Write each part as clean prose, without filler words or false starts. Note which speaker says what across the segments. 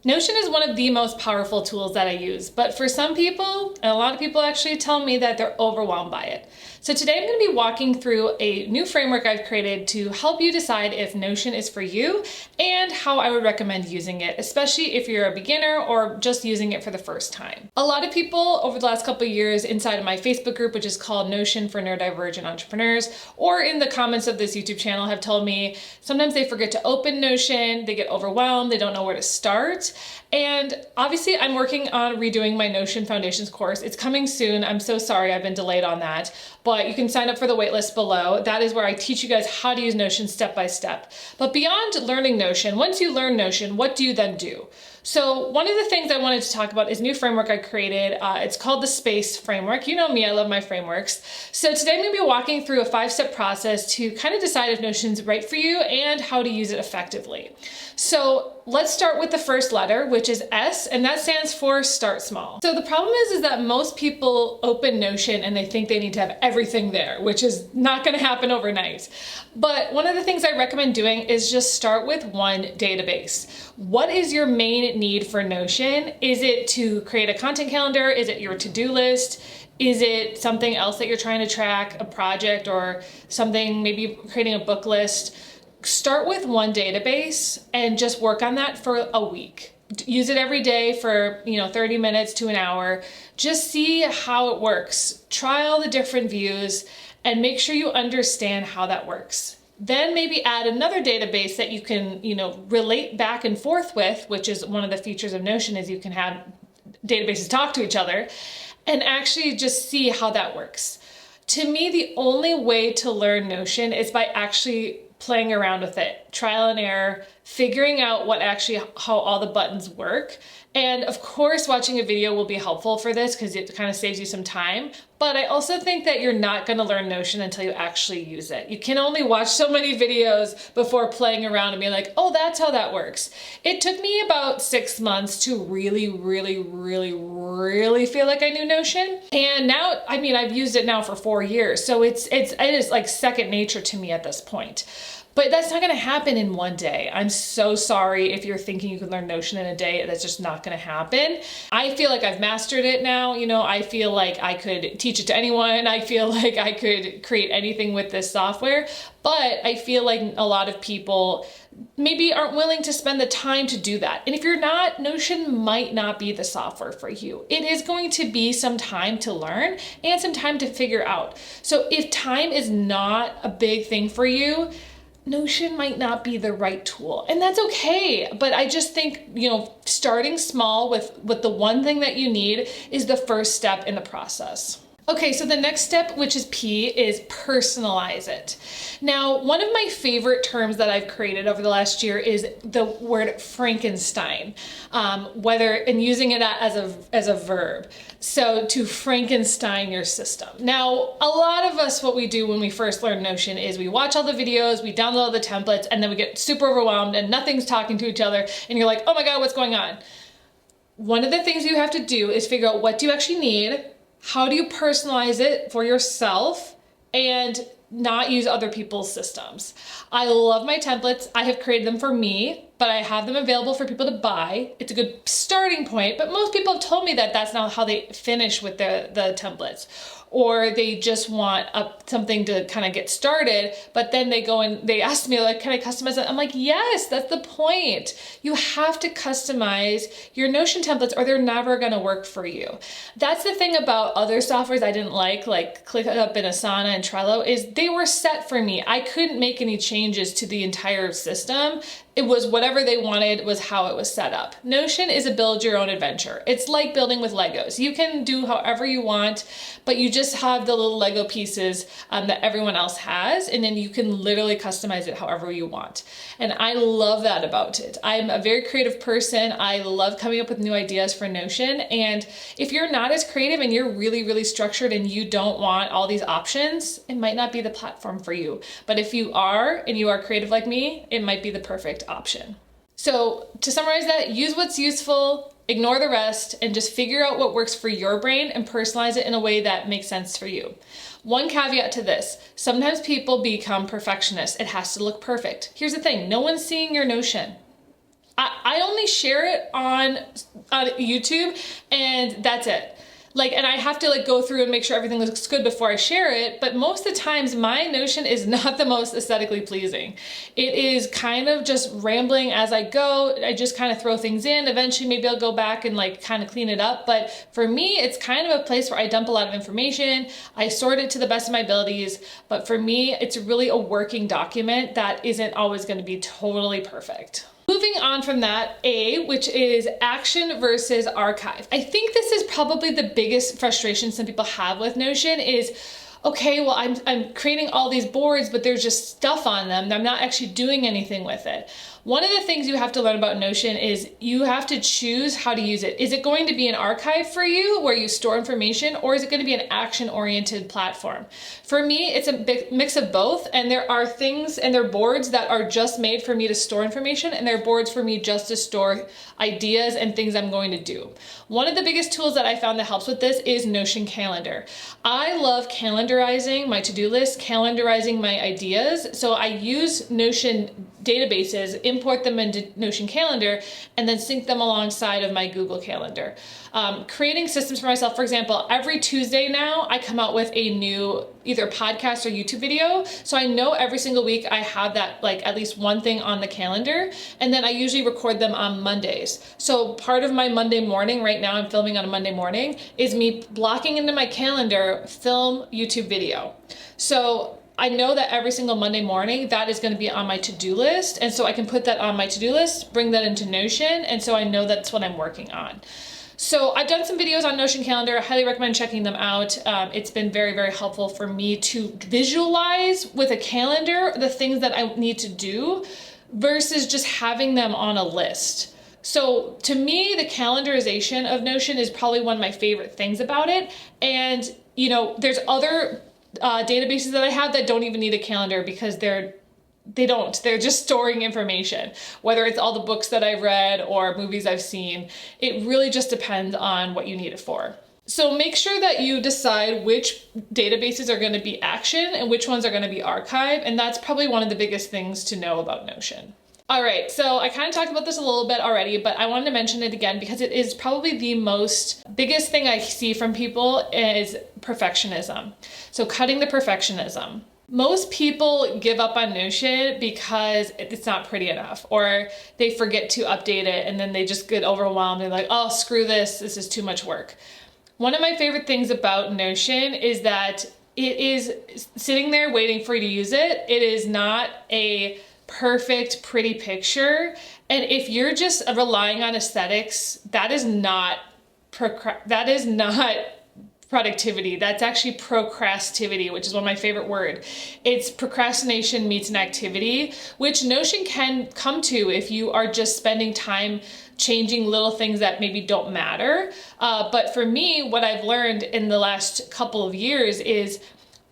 Speaker 1: Notion is one of the most powerful tools that I use, but for some people, and a lot of people actually tell me that they're overwhelmed by it. So today I'm going to be walking through a new framework I've created to help you decide if Notion is for you and how I would recommend using it, especially if you're a beginner or just using it for the first time. A lot of people over the last couple of years inside of my Facebook group, which is called Notion for Neurodivergent Entrepreneurs, or in the comments of this YouTube channel have told me sometimes they forget to open Notion, they get overwhelmed, they don't know where to start. And obviously I'm working on redoing my Notion Foundations course. It's coming soon. I'm so sorry I've been delayed on that, but you can sign up for the waitlist below. That is where I teach you guys how to use Notion step by step. But beyond learning Notion, once you learn Notion, what do you then do? So one of the things I wanted to talk about is a new framework I created. It's called the S.P.A.C.E framework. You know me, I love my frameworks. So today I'm going to be walking through a 5-step process to kind of decide if Notion's right for you and how to use it effectively. So let's start with the first letter, which is S, and that stands for start small. So the problem is that most people open Notion and they think they need to have everything there, which is not going to happen overnight. But one of the things I recommend doing is just start with one database. What is your main need for Notion? Is it to create a content calendar? Is it your to-do list? Is it something else that you're trying to track, a project or something, maybe creating a book list? Start with one database and just work on that for a week. Use it every day for 30 minutes to an hour. Just see how it works. Try all the different views and make sure you understand how that works. Then maybe add another database that you can, relate back and forth with, which is one of the features of Notion is you can have databases talk to each other and actually just see how that works. To me, the only way to learn Notion is by actually playing around with it, trial and error, figuring out how all the buttons work. And of course, watching a video will be helpful for this because it kind of saves you some time. But I also think that you're not going to learn Notion until you actually use it. You can only watch so many videos before playing around and being like, oh, that's how that works. It took me about 6 months to really feel like I knew Notion. And now, I've used it now for 4 years. So it is like second nature to me at this point. But that's not gonna happen in one day. I'm so sorry if you're thinking you can learn Notion in a day. That's just not gonna happen. I feel like I've mastered it now. I feel like I could teach it to anyone. I feel like I could create anything with this software. But I feel like a lot of people maybe aren't willing to spend the time to do that. And if you're not, Notion might not be the software for you. It is going to be some time to learn and some time to figure out. So if time is not a big thing for you, Notion might not be the right tool, and that's okay. But I just think, starting small with the one thing that you need is the first step in the process. Okay, so the next step, which is P, is personalize it. Now, one of my favorite terms that I've created over the last year is the word Frankenstein, and using it as a verb. So to Frankenstein your system. Now, a lot of us, what we do when we first learn Notion is we watch all the videos, we download all the templates, and then we get super overwhelmed and nothing's talking to each other, and you're like, oh my God, what's going on? One of the things you have to do is figure out what do you actually need, how do you personalize it for yourself, and not use other people's systems. I love my templates. I have created them for me, but I have them available for people to buy. It's a good starting point, but most people have told me that that's not how they finish with the templates. Or they just want something to kind of get started, but then they go and they ask me like, can I customize it? I'm like, yes, that's the point. You have to customize your Notion templates or they're never gonna work for you. That's the thing about other softwares I didn't like ClickUp and Asana and Trello, is they were set for me. I couldn't make any changes to the entire system. It was whatever they wanted was how it was set up. Notion is a build your own adventure. It's like building with Legos. You can do however you want, but you just have the little Lego pieces that everyone else has, and then you can literally customize it however you want. And I love that about it. I'm a very creative person. I love coming up with new ideas for Notion. And if you're not as creative and you're really structured and you don't want all these options, it might not be the platform for you. But if you are, and you are creative like me, it might be the perfect option. So to summarize that, use what's useful, ignore the rest, and just figure out what works for your brain and personalize it in a way that makes sense for you. One caveat to this, sometimes people become perfectionists. It has to look perfect. Here's the thing, no one's seeing your Notion. I only share it on YouTube, and that's it. Like, and I have to like go through and make sure everything looks good before I share it. But most of the times my Notion is not the most aesthetically pleasing. It is kind of just rambling as I go. I just kind of throw things in. Eventually maybe I'll go back and like kind of clean it up. But for me, it's kind of a place where I dump a lot of information. I sort it to the best of my abilities. But for me, it's really a working document that isn't always going to be totally perfect. Moving on from that, A, which is action versus archive. I think this is probably the biggest frustration some people have with Notion is, okay, well, I'm creating all these boards, but there's just stuff on them. I'm not actually doing anything with it. One of the things you have to learn about Notion is you have to choose how to use it. Is it going to be an archive for you where you store information, or is it going to be an action-oriented platform? For me, it's a big mix of both, and there are things and there are boards that are just made for me to store information, and there are boards for me just to store ideas and things I'm going to do. One of the biggest tools that I found that helps with this is Notion Calendar. I love calendarizing my to-do list, calendarizing my ideas. So I use Notion databases, import them into Notion Calendar, and then sync them alongside of my Google Calendar. Creating systems for myself, for example, every Tuesday now I come out with a new either podcast or YouTube video. So I know every single week I have that, like at least one thing on the calendar, and then I usually record them on Mondays. So part of my Monday morning, right now I'm filming on a Monday morning, is me blocking into my calendar, film, YouTube video. So I know that every single Monday morning that is going to be on my to-do list, and so I can put that on my to-do list, bring that into Notion, and so I know that's what I'm working on. So I've done some videos on Notion Calendar. I highly recommend checking them out. It's been very, very helpful for me to visualize with a calendar the things that I need to do versus just having them on a list. So to me, the calendarization of Notion is probably one of my favorite things about it. And, you know, there's other databases that I have that don't even need a calendar because they're just storing information, whether it's all the books that I've read or movies I've seen. It really just depends on what you need it for. So make sure that you decide which databases are going to be action and which ones are going to be archive. And that's probably one of the biggest things to know about Notion. All right, so I kind of talked about this a little bit already, but I wanted to mention it again because it is probably the biggest thing I see from people is perfectionism. So cutting the perfectionism. Most people give up on Notion because it's not pretty enough, or they forget to update it and then they just get overwhelmed and like, oh, screw this is too much work. One of my favorite things about Notion is that it is sitting there waiting for you to use it. It is not a perfect, pretty picture. And if you're just relying on aesthetics, that is not productivity. That's actually procrastivity, which is one of my favorite words. It's procrastination meets an activity, which Notion can come to if you are just spending time changing little things that maybe don't matter. But for me, what I've learned in the last couple of years is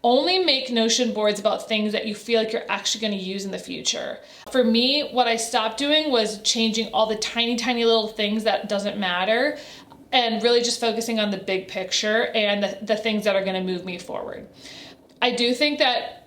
Speaker 1: only make Notion boards about things that you feel like you're actually going to use in the future. For me, what I stopped doing was changing all the tiny, tiny little things that doesn't matter and really just focusing on the big picture and the things that are going to move me forward. I do think that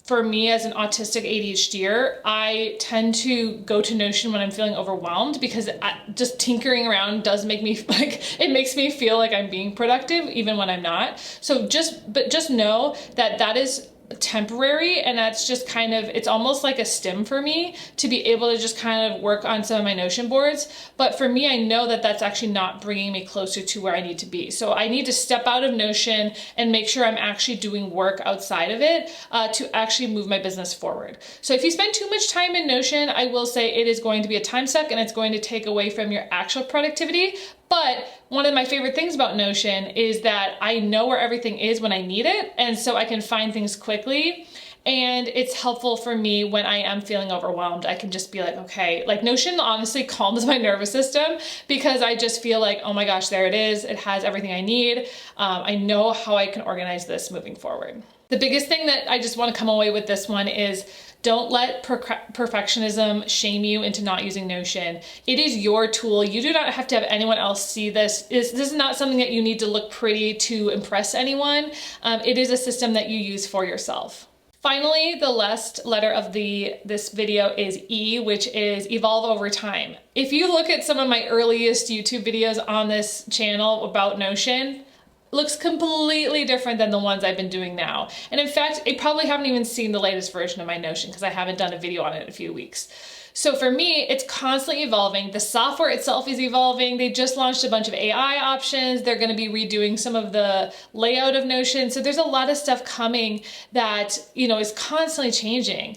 Speaker 1: for me as an autistic ADHDer, I tend to go to Notion when I'm feeling overwhelmed because just tinkering around does make me it makes me feel like I'm being productive even when I'm not. So just know that that is temporary, and that's just kind of, it's almost like a stim for me to be able to just kind of work on some of my Notion boards. But for me, I know that that's actually not bringing me closer to where I need to be. So I need to step out of Notion and make sure I'm actually doing work outside of it to actually move my business forward. So if you spend too much time in Notion, I will say it is going to be a time suck and it's going to take away from your actual productivity. But one of my favorite things about Notion is that I know where everything is when I need it, and so I can find things quickly. And it's helpful for me when I am feeling overwhelmed. I can just be like, okay, like Notion honestly calms my nervous system because I just feel like, oh my gosh, there it is. It has everything I need. I know how I can organize this moving forward. The biggest thing that I just want to come away with this one is don't let perfectionism shame you into not using Notion. It is your tool. You do not have to have anyone else see this. This is not something that you need to look pretty to impress anyone. It is a system that you use for yourself. Finally, the last letter of this video is E, which is evolve over time. If you look at some of my earliest YouTube videos on this channel about Notion, looks completely different than the ones I've been doing now. And in fact, I probably haven't even seen the latest version of my Notion because I haven't done a video on it in a few weeks. So for me, it's constantly evolving. The software itself is evolving. They just launched a bunch of AI options. They're going to be redoing some of the layout of Notion. So there's a lot of stuff coming that, is constantly changing.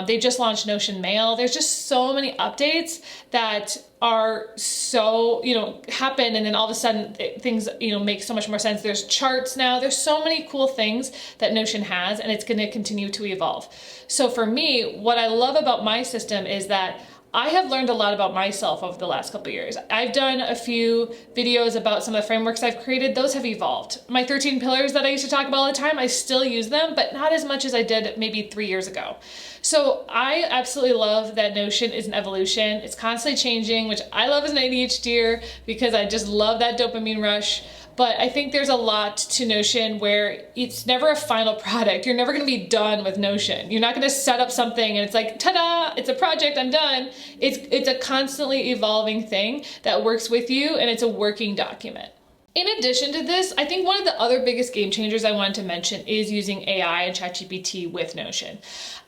Speaker 1: They just launched Notion Mail. There's just so many updates that are so, happen, and then all of a sudden things, make so much more sense. There's charts now. There's so many cool things that Notion has, and it's going to continue to evolve. So for me, what I love about my system is that I have learned a lot about myself over the last couple of years. I've done a few videos about some of the frameworks I've created. Those have evolved. My 13 pillars that I used to talk about all the time, I still use them, but not as much as I did maybe 3 years ago. So I absolutely love that Notion is an evolution. It's constantly changing, which I love as an ADHDer because I just love that dopamine rush. But I think there's a lot to Notion where it's never a final product. You're never gonna be done with Notion. You're not gonna set up something and it's like, ta-da, it's a project, I'm done. It's a constantly evolving thing that works with you, and it's a working document. In addition to this, I think one of the other biggest game changers I wanted to mention is using AI and ChatGPT with Notion.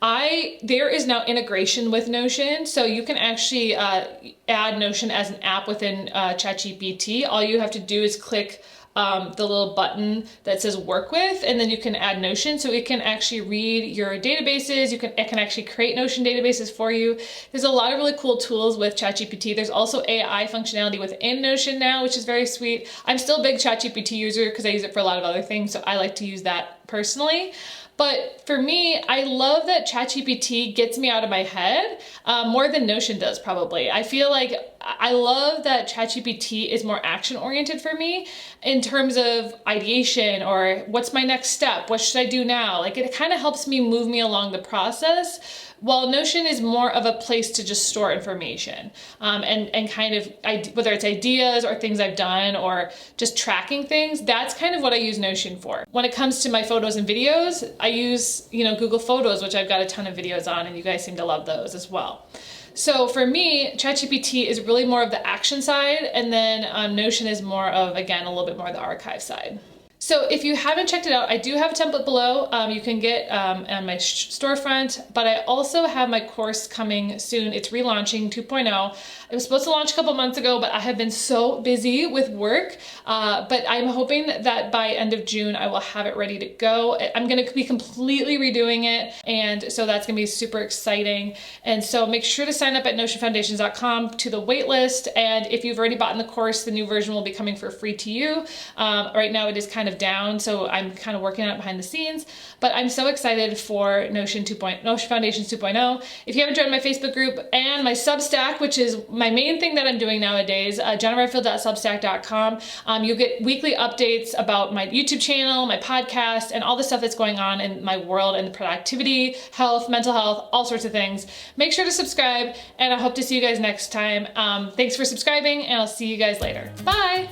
Speaker 1: There is now integration with Notion, so you can actually add Notion as an app within ChatGPT. All you have to do is click the little button that says work with, and then you can add Notion, so it can actually read your databases. It can actually create Notion databases for you. There's a lot of really cool tools with ChatGPT. There's also AI functionality within Notion now, which is very sweet. I'm still a big ChatGPT user because I use it for a lot of other things, so I like to use that personally. But for me, I love that ChatGPT gets me out of my head more than Notion does probably. I feel like I love that ChatGPT is more action-oriented for me in terms of ideation or what's my next step, what should I do now? Like it kind of helps me move me along the process, while Notion is more of a place to just store information and kind of, whether it's ideas or things I've done or just tracking things, that's kind of what I use Notion for. When it comes to my photos and videos, I use, Google Photos, which I've got a ton of videos on, and you guys seem to love those as well. So for me, ChatGPT is really more of the action side, and then Notion is more of, again, a little bit more the archive side. So if you haven't checked it out, I do have a template below you can get on my storefront, but I also have my course coming soon. It's relaunching 2.0. It was supposed to launch a couple months ago, but I have been so busy with work. But I'm hoping that by end of June, I will have it ready to go. I'm gonna be completely redoing it. And so that's gonna be super exciting. And so make sure to sign up at notionfoundations.com to the wait list. And if you've already bought in the course, the new version will be coming for free to you. Right now it is kind of down, so I'm kind of working on it behind the scenes, but I'm so excited for Notion Foundations 2.0. If you haven't joined my Facebook group and my Substack, which is my main thing that I'm doing nowadays, jennaredfield.substack.com, you'll get weekly updates about my YouTube channel, my podcast, and all the stuff that's going on in my world and productivity, health, mental health, all sorts of things. Make sure to subscribe, and I hope to see you guys next time. Thanks for subscribing, and I'll see you guys later. Bye!